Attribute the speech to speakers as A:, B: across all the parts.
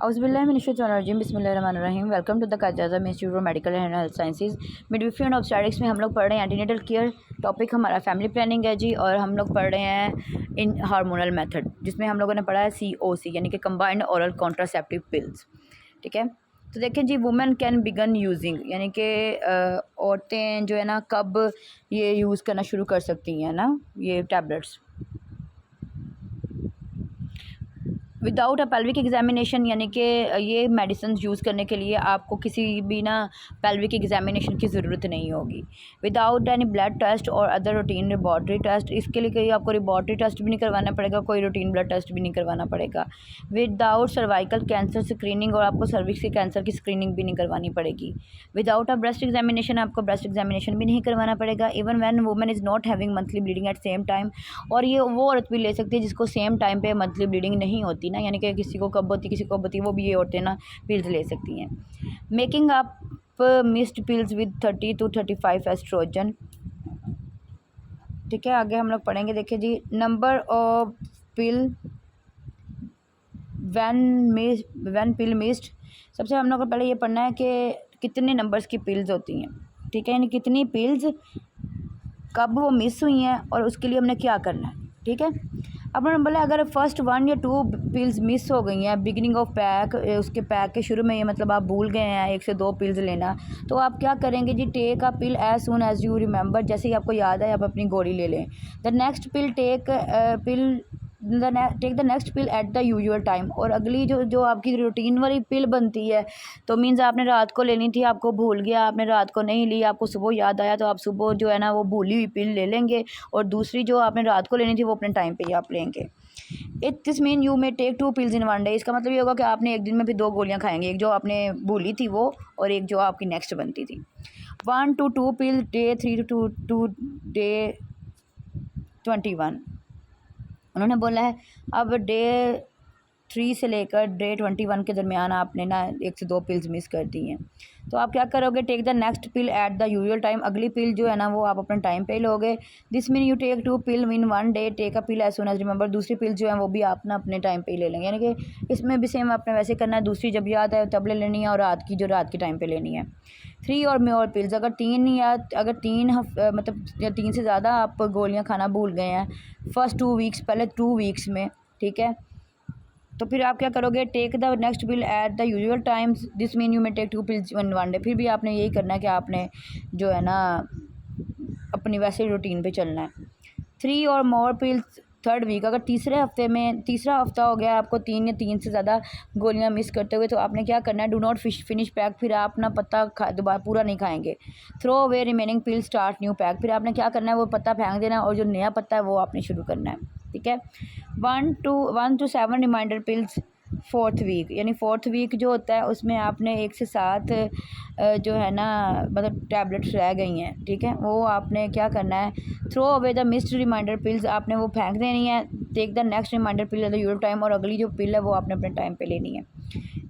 A: औज़ुबिल्लाहिमिनश्शैतानिर्रजीम बिस्मिल्लाहिर्रहमानिर्रहीम। Welcome to the Quaid-e-Azam institute of medical and health sciences. Midwifery and obstetrics में हम लोग पढ़ रहे हैं एंटीनेटल केयर। टॉपिक हमारा फैमिली प्लानिंग है जी, और हम लोग पढ़ रहे हैं इन हार्मोनल मेथड, जिसमें हम लोगों ने पढ़ा है COC यानी कि कंबाइंड ओरल कॉन्ट्रासेप्टिव पिल्स। ठीक है, तो देखें जी, वुमेन कैन बिगन यूजिंग यानी कि औरतें जो है ना कब ये यूज़ करना शुरू कर सकती हैं ना ये tablets. Without a pelvic examination यानी कि ये मेडिसिन यूज़ करने के लिए आपको किसी भी ना पेल्विक एग्जामिनेशन की ज़रूरत नहीं होगी। विदाउट एनी ब्लड टेस्ट और अदर रूटीन लेबॉर्ट्री टेस्ट, इसके लिए कोई आपको लेबॉर्ट्री टेस्ट भी नहीं करवाना पड़ेगा, कोई रूटीन ब्लड टेस्ट भी नहीं करवाना पड़ेगा। विदाउट सर्वाइकल कैंसर स्क्रीनिंग, और आपको सर्विक्स के कैंसर की स्क्रीनिंग भी नहीं करवानी पड़ेगी। विदाउट अ ब्रेस्ट एग्जामिनेशन, आपको ब्रेस्ट एग्जामिनेशन भी नहीं करवाना पड़ेगा। Even when women is not having monthly bleeding at same time, और ये वो औरत भी ले सकती है जिसको सेम टाइम पे मंथली ब्लीडिंग नहीं होती ना, यानी कि किसी को कब होती किसी को होती, वो भी ये औरतें ना पिल्स ले सकती हैं। Making up missed pills with 30 to 35 oestrogen. ठीक है, आगे हम लोग पढ़ेंगे। देखिए जी, number of pill when pill missed. सबसे हम लोग को पहले ये पढ़ना है कि कितने नंबर्स की पिल्स होती हैं। ठीक है, यानी कितनी पिल्स कब वो मिस हुई हैं और उसके लिए हमने क्या करना है। ठीक है, अब उन्होंने बोला अगर फर्स्ट 1 या 2 पिल्स मिस हो गई हैं बिगिनिंग ऑफ पैक, उसके पैक के शुरू में, ये मतलब आप भूल गए हैं 1 से 2 पिल्स लेना, तो आप क्या करेंगे जी, take a pill as soon as you remember. जैसे ही आपको याद है आप अपनी गोली ले लें। The next pill take the next pill at the usual time. और अगली जो आपकी रूटीन वाली पिल बनती है, तो मीन्स आपने रात को लेनी थी, आपको भूल गया, आपने रात को नहीं ली, आपको सुबह याद आया, तो आप सुबह जो है ना वो भूली हुई पिल ले लेंगे, और दूसरी जो आपने रात को लेनी थी वो अपने टाइम पे ही आप लेंगे। This mean you may take 2 pills in 1 day. इसका मतलब ये होगा कि आपने एक दिन में भी 2 गोलियां खाएंगे, एक जो आपने भूली थी वो, और एक जो आपकी नेक्स्ट बनती थी। 1 to 2 pills day 3 to day 21 उन्होंने बोला है। अब डे 3 से लेकर डे 21 के दरमियान आपने ना 1 से 2 पिल्स मिस कर दी हैं, तो आप क्या करोगे, take the next pill at the usual time. अगली पिल जो है ना वो आप अपने टाइम पे ही लोगे। This mean you take 2 pill in 1 day, take a pill as soon as remember. दूसरी पिल जो है वो भी आप ना अपने टाइम पे ही ले लेंगे, यानी कि इसमें भी सेम आपने वैसे करना है, दूसरी जब याद है तब ले लेनी है, और रात की रात के टाइम पे लेनी है। 3 और मोर पिल्स, अगर 3 से ज़्यादा आप गोलियाँ खाना भूल गए हैं फर्स्ट 2 वीक्स, पहले 2 वीक्स में, ठीक है, तो फिर आप क्या करोगे, take the next pill at the usual times. This mean you may take 2 pills in 1 day. फिर भी आपने यही करना है कि आपने जो है ना अपनी वैसे रूटीन पे चलना है। 3 और मोर पिल्स थर्ड वीक, अगर तीसरा हफ्ता हो गया आपको 3 या 3 से ज़्यादा गोलियां मिस करते हुए, तो आपने क्या करना है, डू नॉट फिनिश पैक। फिर आप ना पत्ता दोबारा पूरा नहीं खाएंगे। थ्रो अवे रिमेनिंग पिल, स्टार्ट न्यू पैक। फिर आपने क्या करना है, वो पत्ता फेंक देना, और जो नया पत्ता है वो आपने शुरू करना है। ठीक है, 1 to 7 reminder pills 4th week, यानी 4th वीक जो होता है उसमें आपने 1 से 7 जो है ना मतलब टैबलेट्स रह गई हैं, ठीक है, वो आपने क्या करना है, throw away the missed reminder pills, आपने वो फेंक देनी है। Take the next reminder pill at the usual time, और अगली जो पिल है वो आपने अपने टाइम पे लेनी है।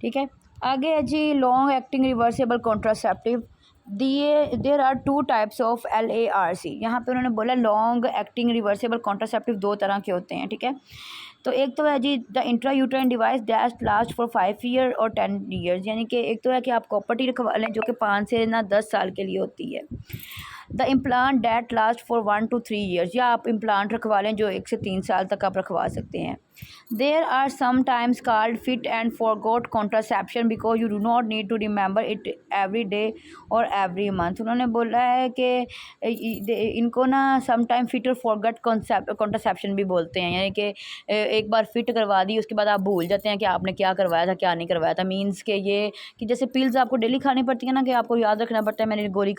A: ठीक है, आगे है जी long acting reversible contraceptive. There are 2 types of LARC। यहाँ पे उन्होंने बोला लॉन्ग एक्टिंग रिवर्सेबल कॉन्ट्रासेप्टिव 2 तरह के होते हैं। ठीक है, तो एक तो है जी the intrauterine device that last for 5 year और 10 ईयर्स, यानी कि एक तो है कि आप कॉपर टी रखवा लें जो कि 5 से ना 10 साल के लिए होती है। The implant that last for 1 to 3 years, या आप इम्प्लांट रखवा लें जो 1 से 3 साल तक आप रखवा सकते हैं। There are sometimes called fit and forgot contraception because you do not need to remember it every day और एवरी मंथ। उन्होंने बोला है कि इनको ना समटाइम फिट और फॉरगॉट कॉन्ट्रासेप्शन भी बोलते हैं, यानी कि एक बार फिट करवा दी उसके बाद आप भूल जाते हैं कि आपने क्या करवाया था क्या नहीं करवाया था। मीन्स के ये कि जैसे पिल्स आपको डेली खानी पड़ती है ना, कि आपको याद रखना पड़ता है मैंने गोली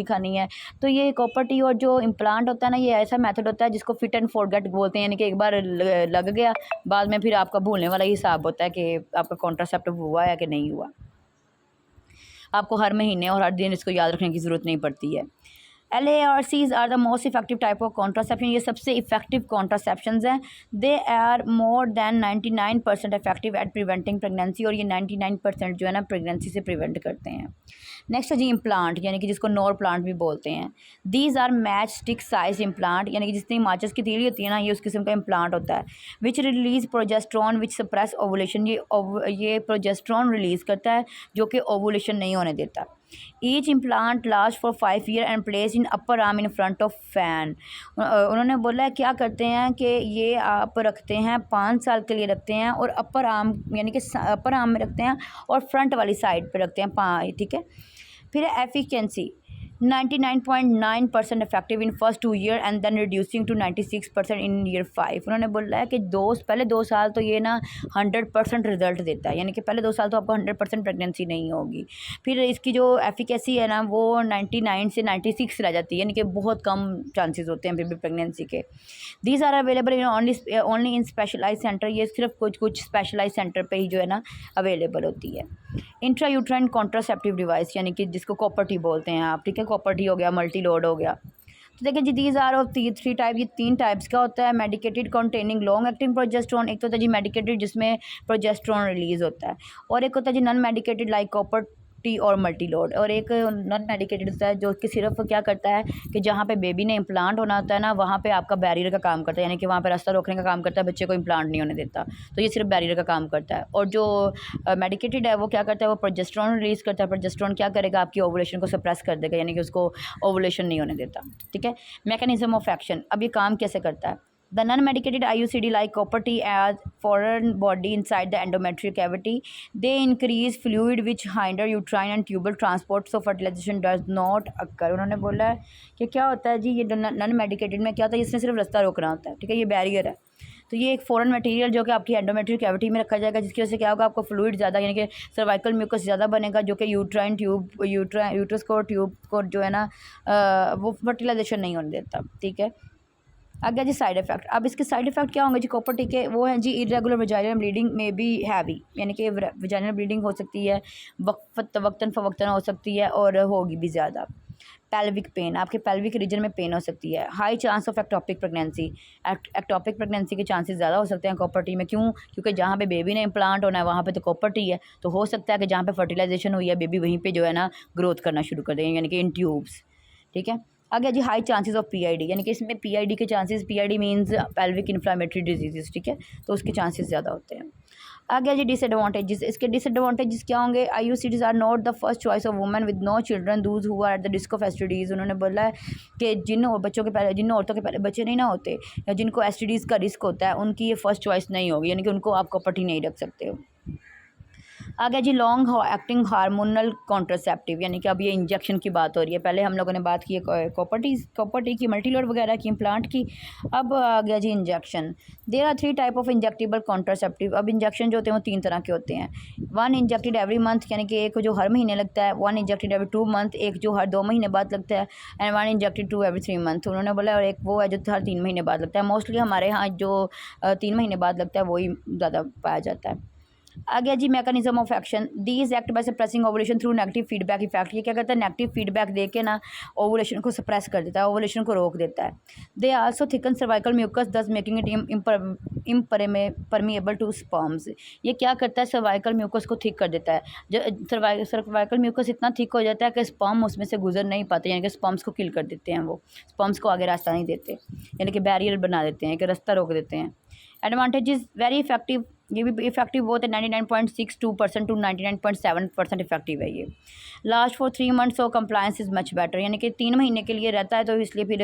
A: खानी है, तो ये कॉपर टी और जो इम्प्लांट होता है ना, ये ऐसा मेथड होता है जिसको फिट एंड फॉरगेट बोलते हैं, यानी कि एक बार लग गया, बाद में फिर आपका भूलने वाला ही हिसाब होता है कि आपका कॉन्ट्रासेप्टिव हुआ है कि नहीं हुआ। आपको हर महीने और हर दिन इसको याद रखने की ज़रूरत नहीं पड़ती है। LARCs are the most effective type of contraception, ये सबसे इफेक्टिव कॉन्ट्रासेप्शंस हैं। They are more than 99% effective at preventing pregnancy, और ये 99% जो है ना प्रेगनेंसी से प्रिवेंट करते हैं। नेक्स्ट है जी इम्प्लांट, यानी कि जिसको नॉर प्लांट भी बोलते हैं। These are match stick size implant, यानी कि जितनी माचिस की तीली होती है ना, ये उस किस्म का इम्प्लांट होता है। विच रिलीज प्रोजेस्ट्रॉन विच सप्रेस ओवुलेशन, ये प्रोजेस्ट्रॉन रिलीज़ करता है जो कि ओवुलेशन नहीं होने देता। Each implant last for 5 year and place in upper arm in front of fan. उन्होंने बोला है क्या करते हैं कि ये आप रखते हैं 5 साल के लिए रखते हैं, और अपर आर्म यानी कि अपर आर्म में रखते हैं और फ्रंट वाली साइड पे रखते हैं, ठीक है। फिर efficiency 99.9% effective in first 2 year and then reducing to 96% in year 5। उन्होंने बोला है कि पहले 2 साल तो ये ना 100% रिजल्ट देता है, यानी कि पहले 2 साल तो आपको 100% प्रेगनेंसी नहीं होगी। फिर इसकी जो एफिकेसी है ना वो 99 से 96 रह जाती है, यानी कि बहुत कम चांसेस होते हैं बेबी प्रेगनेंसी के। These are available in only in specialize centre, ये सिर्फ कुछ स्पेशलाइज सेंटर पे ही जो है ना अवेलेबल होती है। इंट्रा यूट्राइन कॉन्ट्रासेप्टिव डिवाइस, यानी कि जिसको कॉपर टी बोलते हैं आप, ठीक है। कॉपर टी हो गया, मल्टी लोड हो गया। तो देखिए जी दीज आर ऑफ 3 टाइप, ये 3 टाइप्स का होता है। Medicated containing long acting progesterone, एक तो होता है जी मेडिकेटेड जिसमें प्रोजेस्ट्रॉन रिलीज होता है, और एक होता है जी non medicated like copper T और मल्टी लोड, और एक नॉन मेडिकेटेड होता है जो कि सिर्फ क्या करता है कि जहाँ पे बेबी ने इम्प्लांट होना होता है ना वहाँ पे आपका बैरियर का काम करता है, यानी कि वहाँ पे रास्ता रोकने का काम करता है, बच्चे को इम्प्लांट नहीं होने देता, तो ये सिर्फ बैरियर का काम करता है। और जो मेडिकेटेड है वो क्या करता है, वो प्रोजेस्ट्रॉन रिलीज़ करता है। प्रोजेस्ट्रॉन क्या करेगा, आपकी ओवुलेशन को सप्रेस कर देगा, यानी कि उसको ओवुलेशन नहीं होने देता, ठीक है। मैकेनिज्म ऑफ एक्शन, अब ये काम कैसे करता है। The non-medicated IUCD like copper T as foreign body inside the endometrial cavity. They increase fluid which hinder uterine and tubal transport, so fertilization does not occur. उन्होंने बोला है कि क्या होता है जी ये नॉन मेडिकेटेड में क्या होता है, इसमें सिर्फ रास्ता रोकना होता है, ठीक है, ये बैरियर है। तो ये एक फॉरेन मटेरियल जो कि आपकी एंडोमेट्रियल कैविटी में रखा जाएगा, जिसकी वजह से क्या होगा, आपको फ्लूइड ज़्यादा यानी कि सर्वाइकल म्यूकस ज़्यादा बनेगा, जो कि यूट्राइन ट्यूब यूट्रस को ट्यूब को जो है ना वो फर्टिलाइजेशन नहीं होने देता, ठीक है। आगे जी साइड इफ़ेक्ट, अब इसके साइड इफ़ेक्ट क्या होंगे जी कॉपर टी के, वो हैं जी इरेगुलर वजाइनल ब्लीडिंग में भी हैवी, यानी कि वजाइनल ब्लीडिंग हो सकती है, वक्तन फ़वक्तन हो सकती है और होगी भी ज़्यादा। पेल्विक पेन, आपके पेल्विक रीजन में पेन हो सकती है। High chance of ectopic pregnancy, ectopic pregnancy के चांसेस ज़्यादा हो सकते हैं कॉपर टी में, क्यों, क्योंकि जहाँ पे बेबी ने इम्प्लांट होना है वहाँ पे तो कॉपर टी है, तो हो सकता है कि जहाँ पे फर्टिलाइजेशन हुई है बेबी वहीं पे जो है ना ग्रोथ करना शुरू कर देंगे, यानी कि इन ट्यूब्स, ठीक है। आगे जी हाई चांसेस ऑफ पीआईडी, यानी कि इसमें पीआईडी के chances, PID means pelvic inflammatory disease, ठीक है, तो उसके चांसेस ज़्यादा होते हैं। आगे जी डिसएडवांटेजेस, इसके डिसएडवांटेजेस क्या होंगे। IUCDs are not the first choice of women with no children those who are at the risk of STDs. उन्होंने बोला है कि जिन औरतों के पहले बच्चे नहीं ना होते या जिनको एसटीडीज़ का रिस्क होता है उनकी ये फर्स्ट चॉइस नहीं होगी, यानी कि उनको आप कॉपर टी नहीं रख सकते हो। आगे जी लॉन्ग एक्टिंग हार्मोनल कॉन्ट्रासेप्टिव, यानी कि अब ये इंजेक्शन की बात हो रही है, पहले हम लोगों ने बात की है कॉपर टी की, मल्टीलोड वगैरह की, इम्प्लांट की, अब आ गया जी injection. There are 3 type of injectable contraceptive. अब इंजेक्शन जो होते हैं वो 3 तरह के होते हैं। 1 इंजेक्टेड एवरी मंथ, यानी कि एक जो हर महीने लगता है, 1 इंजेक्टेड एवरी 2 मंथ, एक जो हर 2 महीने बाद लगता है, एंड 1 इंजेक्टेड 2 एवरी 3 मंथ उन्होंने बोला, और एक वो है जो हर 3 महीने बाद लगता है। मोस्टली हमारे यहाँ जो 3 महीने बाद लगता है वही ज़्यादा पाया जाता है। आ गया जी mechanism of action. These act by suppressing ovulation through negative feedback effect. ये क्या करता है, नेगेटिव फीडबैक दे के ना ओवुलेशन को सप्रेस कर देता है, ओवुलेशन को रोक देता है। They also thicken cervical mucus thus making it impermeable to sperms. ये क्या करता है, सर्वाइकल म्यूकस को थिक कर देता है। जो सर्वाइकल म्यूकस इतना थिक हो जाता है कि स्पर्म उसमें से गुजर नहीं पाते, यानी कि स्पर्म्स को किल कर देते हैं, वो स्पर्म्स को आगे रास्ता नहीं देते, यानी कि बैरियर बना देते हैं, कि रास्ता रोक देते हैं। एडवांटेज इज़ वेरी इफेक्टिव, ये भी इफेक्टिव बहुत है, 99.62% टू 99.7% इफेक्टिव है ये। लास्ट फॉर 3 मंथ्स और कंप्लायंस इज़ मच बेटर, यानी कि 3 महीने के लिए रहता है, तो इसलिए फिर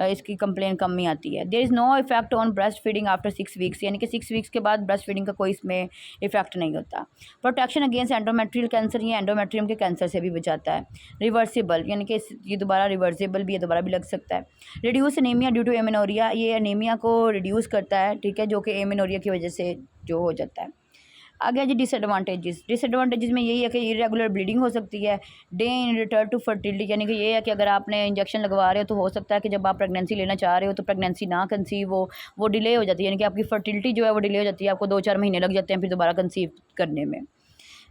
A: इसकी कंप्लेन कम ही आती है। There is no effect on breast feeding after 6 weeks, यानी कि 6 वीक्स के बाद ब्रेस्ट फीडिंग का कोई इसमें इफेक्ट नहीं होता। प्रोटेक्शन अगेंस्ट एंडोमेट्रियल कैंसर, ये एंडोमेट्रियम के कैंसर से भी बचाता है। रिवर्सिबल, यानी कि ये दोबारा रिवर्सिबल भी है, दोबारा भी लग सकता है। Reduce anaemia due to amenorrhoea, ये एनीमिया को रिड्यूस करता है, ठीक है, जो कि एमिनोरिया की वजह से जो हो जाता है। आगे जी डिसएडवांटेजेस में यही है कि इरेगुलर ब्लीडिंग हो सकती है। Day in return to fertility, यानी कि ये है कि अगर आपने इंजेक्शन लगवा रहे हो तो हो सकता है कि जब आप प्रेगनेंसी लेना चाह रहे हो तो प्रेगनेंसी ना कंसीव हो, वो डिले हो जाती है, यानी कि आपकी फर्टिलिटी जो है वो डिले हो जाती है, आपको 2-4 महीने लग जाते हैं फिर दोबारा कंसीव करने में।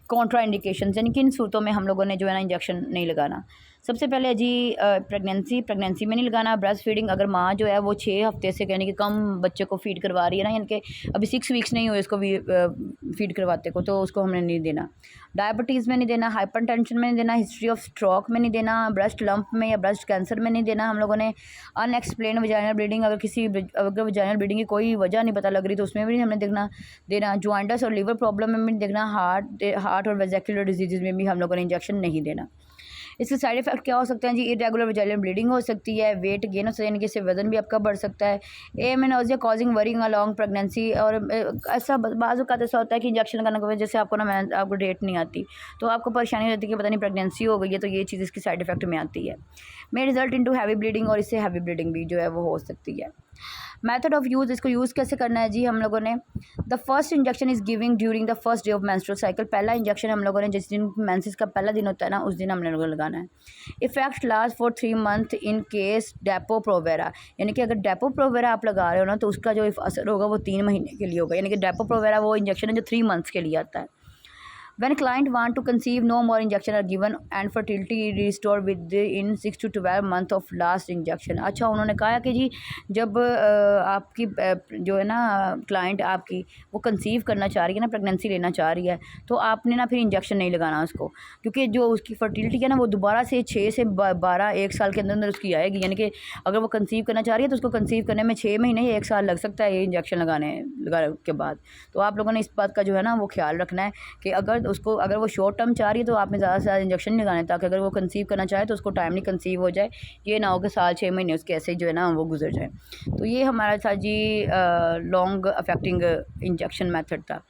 A: कॉन्ट्रा इंडिकेशन, यानी कि इन सूरतों में हम लोगों ने जो है ना इंजेक्शन नहीं लगाना। सबसे पहले जी प्रेगनेंसी में नहीं लगाना। ब्रेस्ट फीडिंग अगर माँ जो है वो 6 हफ्ते से यानी कि कम बच्चे को फीड करवा रही है ना, यानी कि अभी 6 वीक्स नहीं हुए इसको भी फीड करवाते को, तो उसको हमने नहीं देना। डायबिटीज़ में नहीं देना, हाइपरटेंशन में नहीं देना, हिस्ट्री ऑफ स्ट्रोक में नहीं देना, ब्रेस्ट लंप में या ब्रेस्ट कैंसर में नहीं देना हम लोगों ने। अनएक्सप्लेन वजाइनल ब्लीडिंग, अगर वजाइनल ब्लीडिंग की कोई वजह नहीं पता लग रही तो उसमें भी हमने देना। जॉइंटस और लीवर प्रॉब्लम में भी नहीं देखना। हार्ट और वेजिकुलर डिजीज़ में भी हम लोगों ने इंजेक्शन नहीं देना। इसके साइड इफ़ेक्ट क्या हो सकते हैं जी? इरेगुलर वजाइनल ब्लीडिंग हो सकती है, वेट गेन हो सकता है, यानी कि इससे वजन भी आपका बढ़ सकता है। एमेनोजिया कॉजिंग वरिंग अलॉन्ग प्रेगनेंसी, और ऐसा बाज़ औक़ात ऐसा होता है कि इंजेक्शन लगाने की वजह से आपको ना आपको डेट नहीं आती, तो आपको परेशानी रहती है कि पता नहीं प्रेगनेंसी हो गई है, तो ये चीज़ इसकी साइड इफ़ेक्ट में आती है। May result into heavy bleeding, और इससे हैवी ब्लीडिंग भी जो है वो हो सकती है। मेथड ऑफ़ यूज़, इसको यूज़ कैसे करना है जी हम लोगों ने? The first injection is giving during the first day of menstrual cycle. पहला इंजेक्शन हम लोगों ने जिस दिन मेंसेस का पहला दिन होता है ना, उस दिन हम लोगों को लगाना है। Effect last for 3 month in case Depo Provera, यानी कि अगर डेपो प्रोवेरा आप लगा रहे हो ना, तो उसका जो असर होगा वो 3 महीने के लिए होगा। यानी कि डेपो प्रोवेरा वो इंजेक्शन है जो 3 मंथ्स के लिए आता है। When client want to conceive, no more injection are given and fertility restore within 6 to 12 month of last injection। अच्छा, उन्होंने कहा कि जी जब आपकी जो है ना क्लाइंट आपकी वो कंसीव करना चाह रही है ना, प्रेगनेंसी लेना चाह रही है, तो आपने ना फिर इंजेक्शन नहीं लगाना उसको, क्योंकि जो उसकी फर्टिलिटी है ना वो दोबारा से 6 से 12 1 साल के अंदर अंदर उसकी आएगी। यानी कि अगर वो कंसीव करना चाह रही है तो उसको कंसीव करने में 6 महीने या 1 साल लग सकता है ये इंजेक्शन लगाने के बाद। तो आप लोगों ने इस बात का जो है ना वो ख्याल रखना है कि अगर वो शॉर्ट टर्म चाह रही है तो आपने ज़्यादा से ज़्यादा इंजेक्शन नहीं लगाने, ताकि अगर वो कंसीव करना चाहे तो उसको टाइमली कंसीव हो जाए, ये ना हो कि साल 6 महीने उसके ऐसे जो है ना वो गुजर जाए। तो ये हमारा था जी लॉन्ग अफेक्टिंग इंजेक्शन मेथड था।